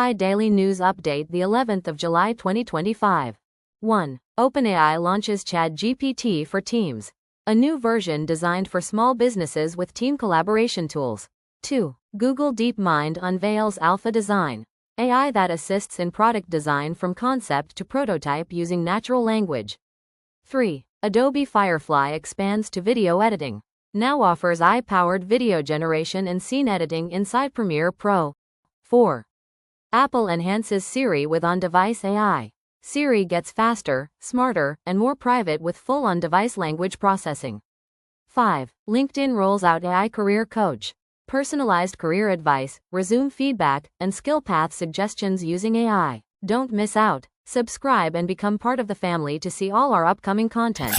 AI Daily News Update, the 11th of July 2025. 1. OpenAI launches ChatGPT for Teams, a new version designed for small businesses with team collaboration tools. 2. Google DeepMind unveils AlphaDesign, AI that assists in product design from concept to prototype using natural language. 3. Adobe Firefly expands to video editing, now offers AI-powered video generation and scene editing inside Premiere Pro. 4. Apple enhances Siri with on-device AI. Siri gets faster, smarter, and more private with full on-device language processing. 5. LinkedIn rolls out AI Career Coach, personalized career advice, resume feedback, and skill path suggestions using AI. Don't miss out. Subscribe and become part of the family to see all our upcoming content.